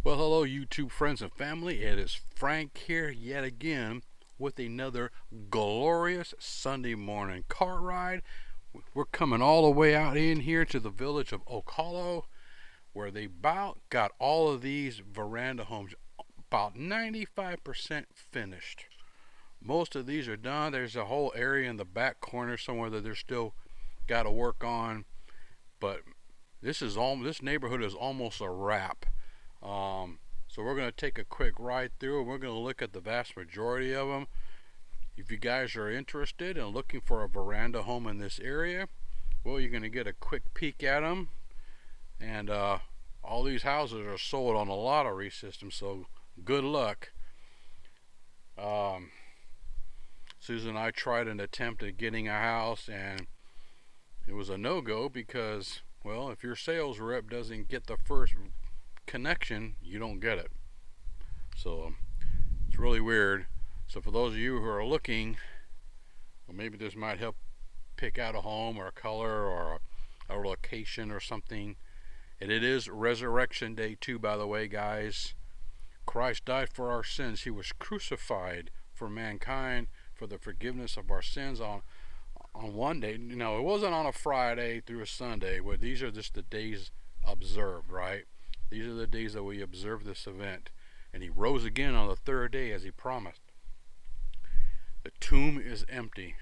Well, hello, YouTube friends and family. It is Frank here yet again with another glorious Sunday morning car ride. We're coming all the way out in here to the village of Oak Hollow, where they about got all of these veranda homes about 95% finished. Most of these are done. There's a whole area in the back corner somewhere that they're still got to work on, but this neighborhood is almost a wrap. So we're going to take a quick ride through and we're going to look at the vast majority of them. If you guys are interested and looking for a veranda home in this area, well, you're going to get a quick peek at them. And all these houses are sold on a lottery system, so good luck. Susan and I tried an attempt at getting a house, and it was a no-go because, Well, if your sales rep doesn't get the first connection, you don't get it. So it's really weird. So for those of you who are looking, well, maybe this might help pick out a home or a color or a location or something. And it is Resurrection Day too, by the way, guys. Christ died for our sins. He was crucified for mankind for the forgiveness of our sins on one day. You know, it wasn't on a Friday through a Sunday, where these are just the days observed, right? These are the days that we observe this event. And he rose again on the third day as he promised. The tomb is empty.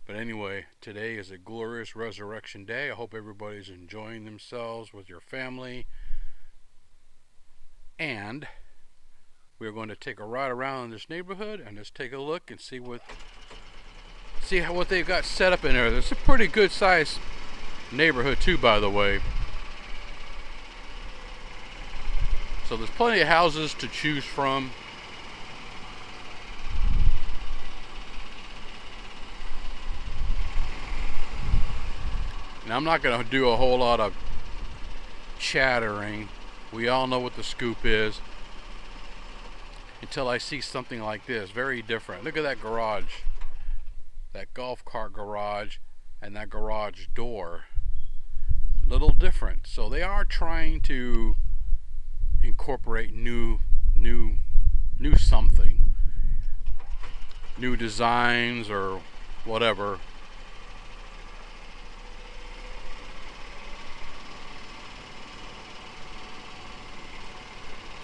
But anyway, today is a glorious Resurrection Day. I hope everybody's enjoying themselves with your family. And we're going to take a ride around this neighborhood and just take a look and see what they've got set up in there. It's a pretty good sized neighborhood too, by the way. So there's plenty of houses to choose from. And I'm not going to do a whole lot of chattering. We all know what the scoop is. Until I see something like this. Very different. Look at that garage. That golf cart garage and that garage door. Little different. So they are trying to incorporate new something. New designs or whatever.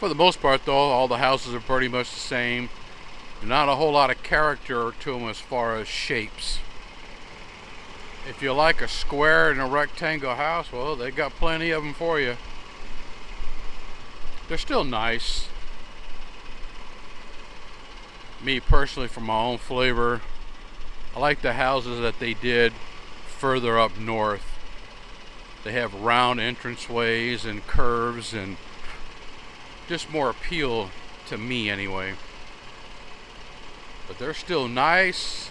For the most part, though, all the houses are pretty much the same. Not a whole lot of character to them as far as shapes. If you like a square and a rectangle house, well, they got plenty of them for you. They're still nice. Me personally, for my own flavor, I like the houses that they did further up north. They have round entranceways and curves and just more appeal to me anyway. But they're still nice.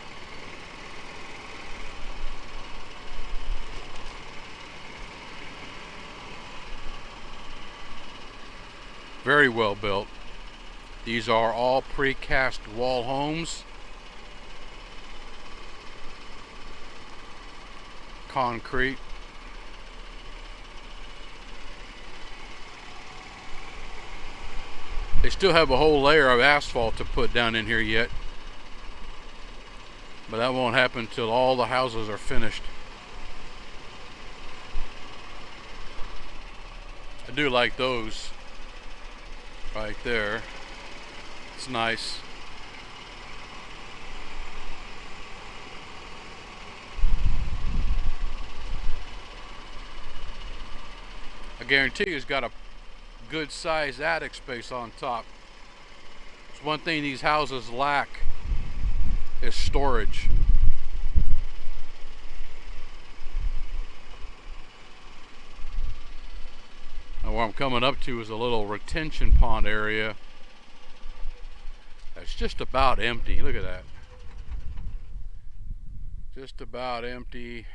Very well built. These are all precast wall homes. Concrete. They still have a whole layer of asphalt to put down in here yet. But that won't happen until all the houses are finished. I do like those right there. It's nice. I guarantee you it's got a good sized attic space on top. It's one thing these houses lack is storage. Now where I'm coming up to is a little retention pond area that's just about empty. Look at that. Just about empty.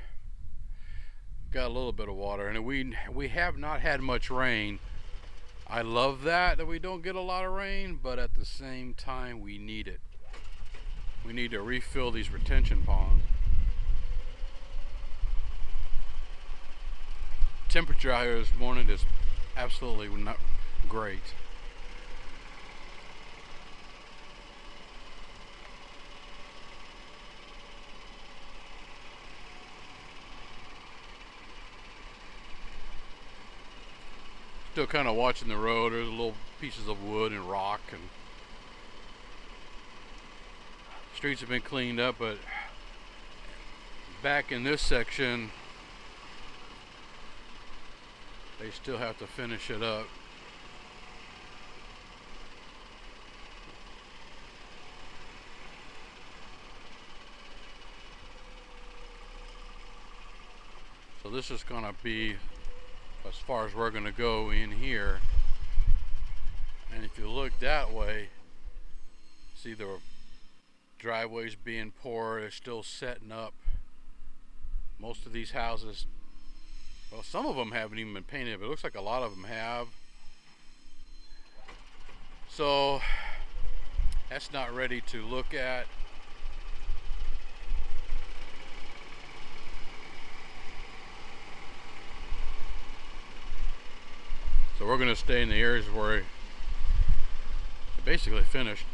Got a little bit of water, and we have not had much rain. I love that we don't get a lot of rain, but at the same time we need it. We need to refill these retention ponds. Temperature out here this morning is absolutely not great. Still kind of watching the road. There's little pieces of wood and rock, and streets have been cleaned up, but back in this section they still have to finish it up. So this is going to be as far as we're going to go in here. And if you look that way, see the driveways being poured, they're still setting up. Most of these houses Well, some of them haven't even been painted, but it looks like a lot of them have. So that's not ready to look at. So we're going to stay in the areas where it basically finished.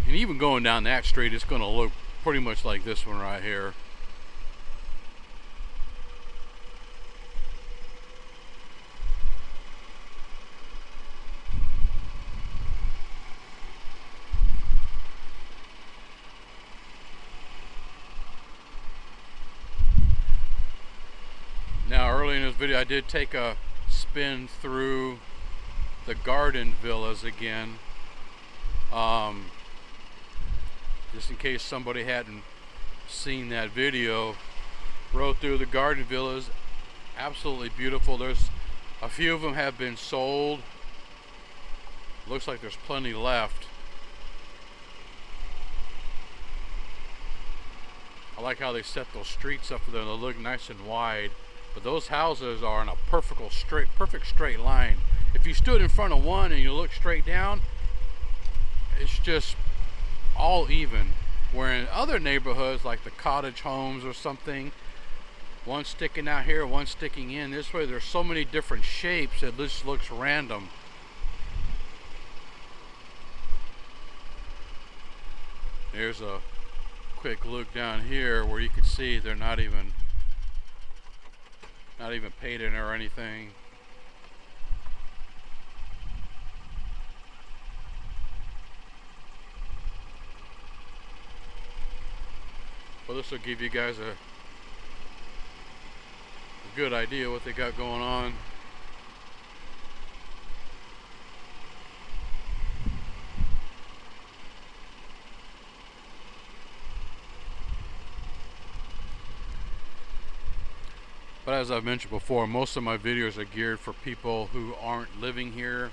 And even going down that street, it's going to look pretty much like this one right here. Now, early in this video, I did take a spin through the garden villas again, just in case somebody hadn't seen that video. Rode through the garden villas, absolutely beautiful. There's a few of them have been sold. Looks like there's plenty left. I like how they set those streets up there. They look nice and wide. But those houses are in a perfect straight line. If you stood in front of one and you look straight down, it's just all even. Where in other neighborhoods, like the cottage homes or something, one sticking out here, one sticking in this way, there's so many different shapes that this looks random. There's a quick look down here where you can see they're not even painted or anything. Well, this will give you guys a good idea what they got going on. But as I've mentioned before, most of my videos are geared for people who aren't living here.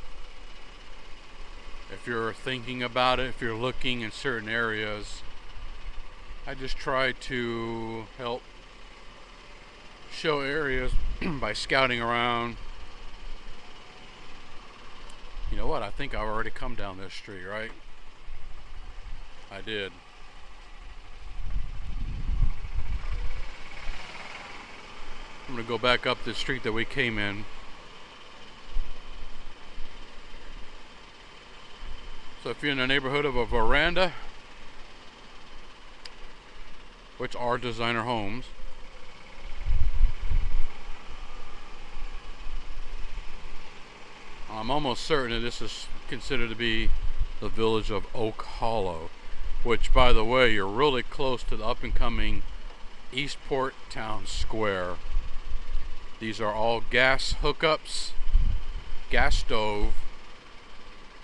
If you're thinking about it, if you're looking in certain areas, I just try to help show areas by scouting around. You know what? I think I've already come down this street, right? I did. I'm going to go back up the street that we came in. So if you're in the neighborhood of a Veranda, which are designer homes, I'm almost certain that this is considered to be the Village of Oak Hollow, which, by the way, you're really close to the up and coming Eastport Town Square. These are all gas hookups, gas stove.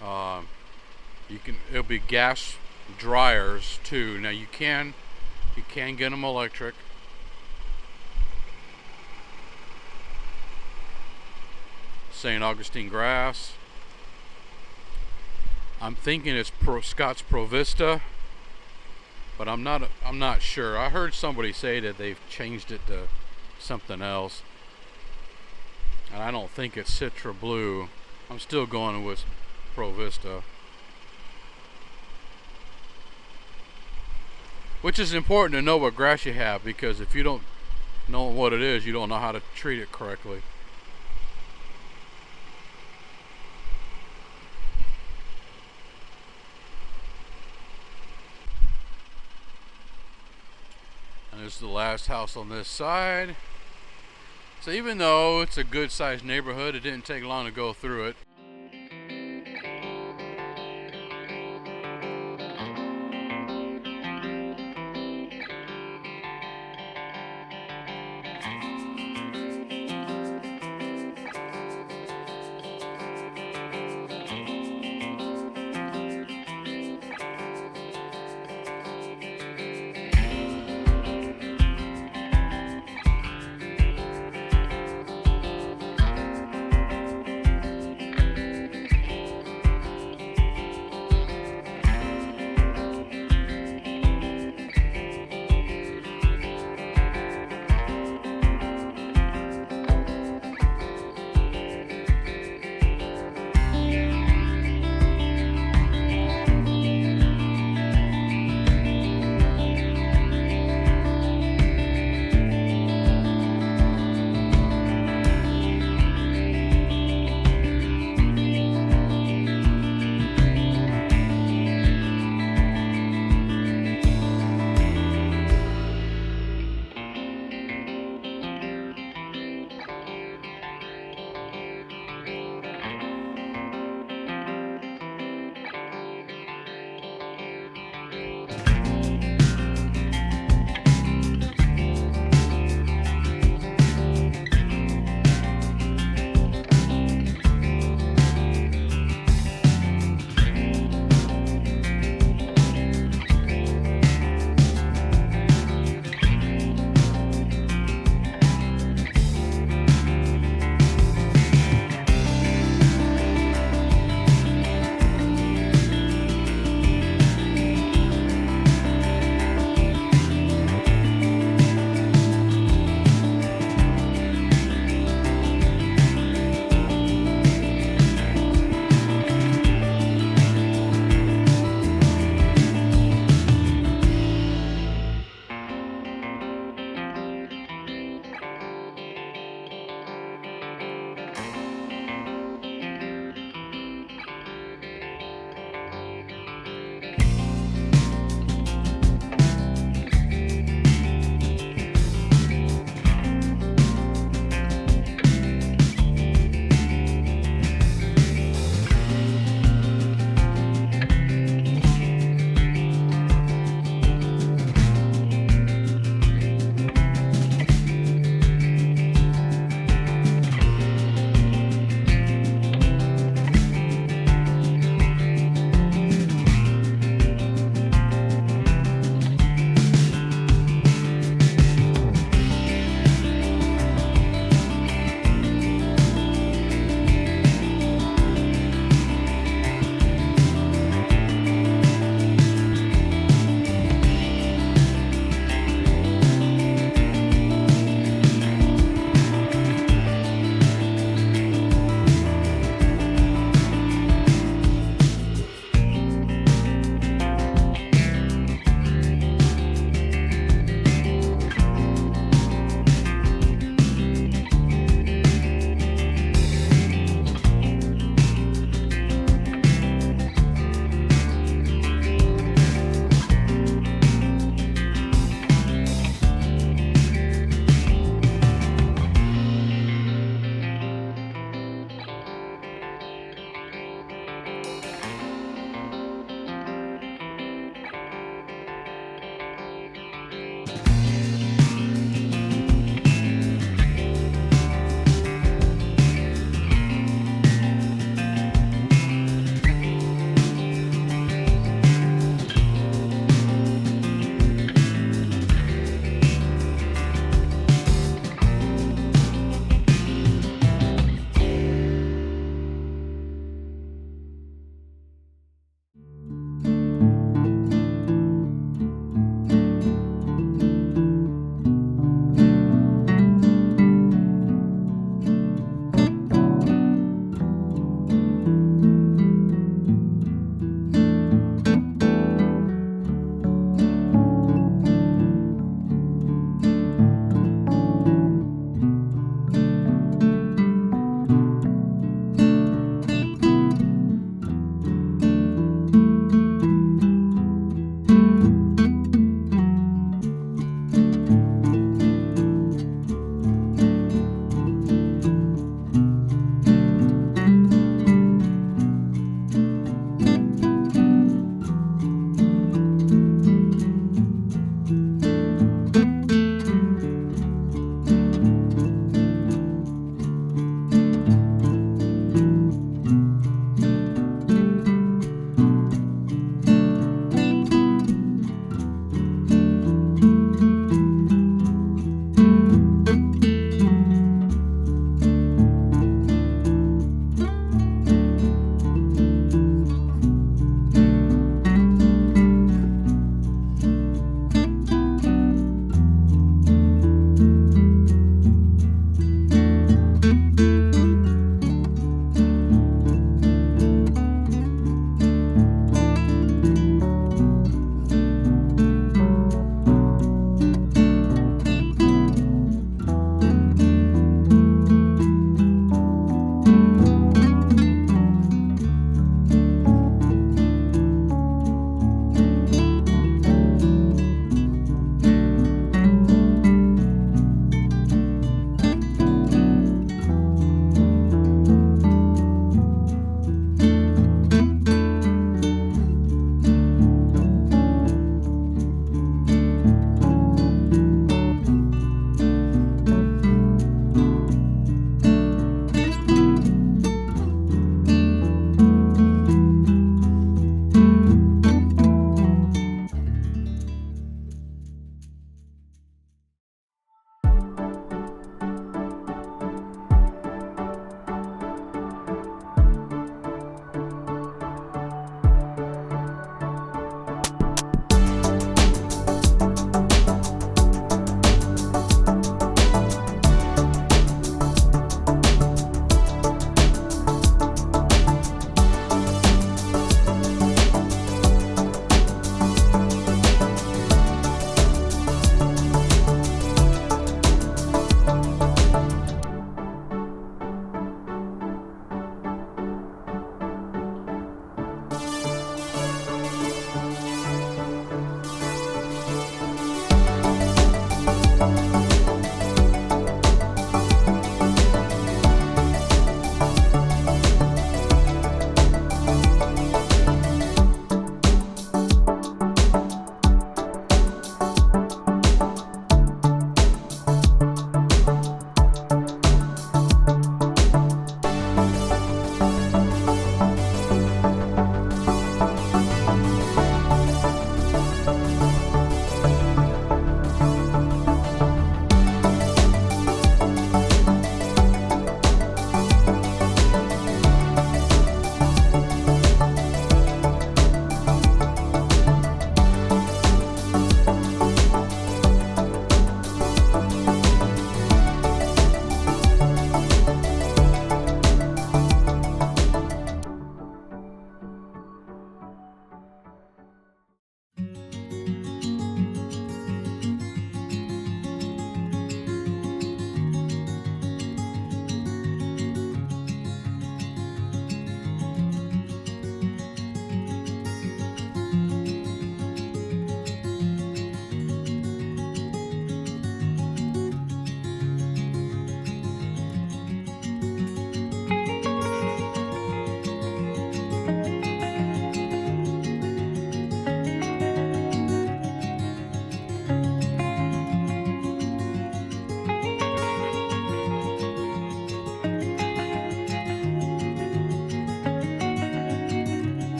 It'll be gas dryers too. Now you can get them electric. St. Augustine grass. I'm thinking it's Scott's Provista, but I'm not sure. I heard somebody say that they've changed it to something else. And I don't think it's Citra Blue. I'm still going with Provista. Which is important to know what grass you have, because if you don't know what it is, you don't know how to treat it correctly. And this is the last house on this side. So even though it's a good sized neighborhood, it didn't take long to go through it.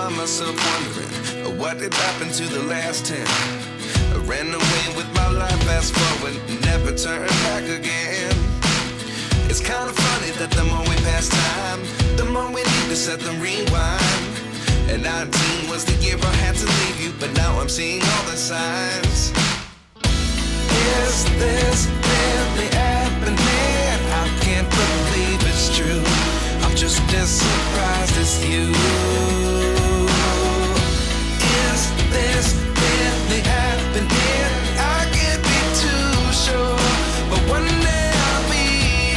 find myself wondering what did happen to the last 10. I ran away with my life, fast forward, never turn back again. It's kind of funny that the more we pass time, the more we need to set them rewind. And 19 was the year I had to leave you, but now I'm seeing all the signs. Is this really happening? I can't believe it's true. I'm just as surprised as you. Is this really happening? I can't be too sure, but one day I'll be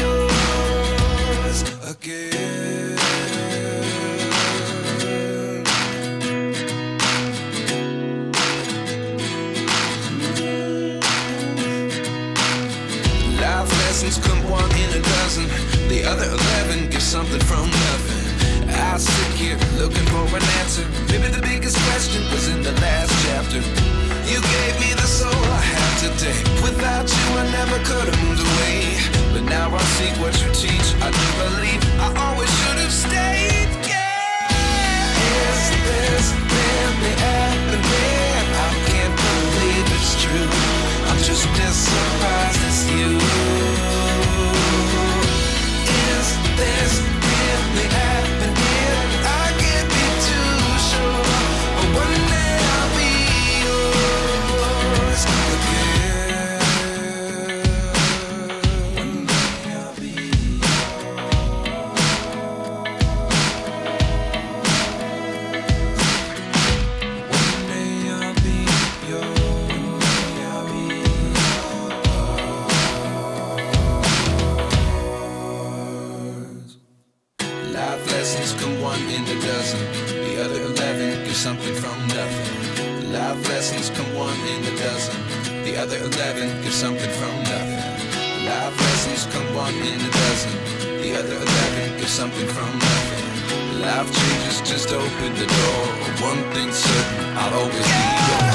yours again. Life lessons come one in a dozen. The other 11 give something from nothing. I sit here looking for an answer. Maybe the biggest question was in the last chapter. You gave me the soul I have today. Without you I never could have moved away. But now I see what you teach. I do believe I always should have stayed. Yeah. Is this really happening? I can't believe it's true. I'm just as surprised as you. Is this really happening? I can't be too sure, but one day I'll be yours again. One day I'll be yours. One day I'll be yours. One day I'll be yours. Life lessons come one in a dozen. The other 11 give something from nothing. Life lessons come one in a dozen. The other 11 give something from nothing. Life lessons come one in a dozen. The other 11 give something from nothing. Life changes, just open the door. One thing's certain, I'll always be yours.